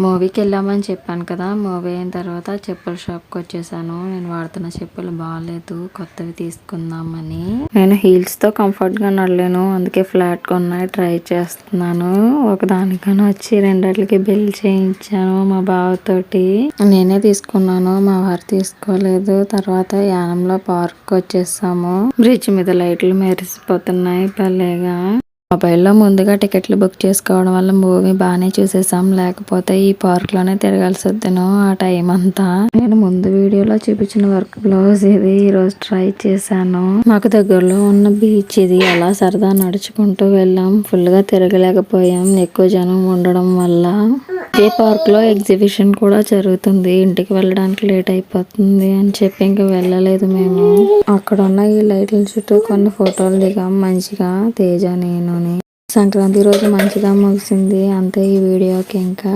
మూవీకి వెళ్ళామని చెప్పాను కదా, మూవీ అయిన తర్వాత చెప్పుల షాప్కి వచ్చేసాను. నేను వాడుతున్న చెప్పులు బాగాలేదు, కొత్తవి తీసుకుందామని. నేను హీల్స్తో కంఫర్ట్గా నడలేను, అందుకే ఫ్లాట్గా ఉన్నాయి ట్రై చేస్తున్నాను. ఒకదానికని వచ్చి రెండిటికి బిల్ చేయించాను మా బావతోటి. నేనే తీసుకున్నాను, మా వారు తీసుకోలేదు. తర్వాత యానంలో పార్క్ వచ్చేసాము. బ్రిడ్జ్ మీద లైట్లు మెరిసిపోతున్నాయి భలేగా. మొబైల్లో ముందుగా టికెట్లు బుక్ చేసుకోవడం వల్ల మూవీ బాగానే చూసేసాం, లేకపోతే ఈ పార్క్ లోనే తిరగాల్సి వద్దును ఆ టైం అంతా. నేను ముందు వీడియోలో చూపించిన వర్క్ బ్లౌజ్ ఇది ఈ రోజు ట్రై చేశాను. మాకు దగ్గరలో ఉన్న బీచ్ ఇది. అలా సరదా నడుచుకుంటూ వెళ్ళాం. ఫుల్ గా తిరగలేకపోయాం ఎక్కువ జనం ఉండడం వల్ల. ఏ పార్క్ లో ఎగ్జిబిషన్ కూడా జరుగుతుంది, ఇంటికి వెళ్ళడానికి లేట్ అయిపోతుంది అని చెప్పి ఇంక వెళ్ళలేదు మేము. అక్కడ ఉన్న ఈ లైట్ల చుట్టూ కొన్ని ఫోటోలు దిగాం మంచిగా, తేజ నేను. సంక్రాంతి రోజు మంచిగా ముగిసింది అంతే ఈ వీడియోకి. ఇంకా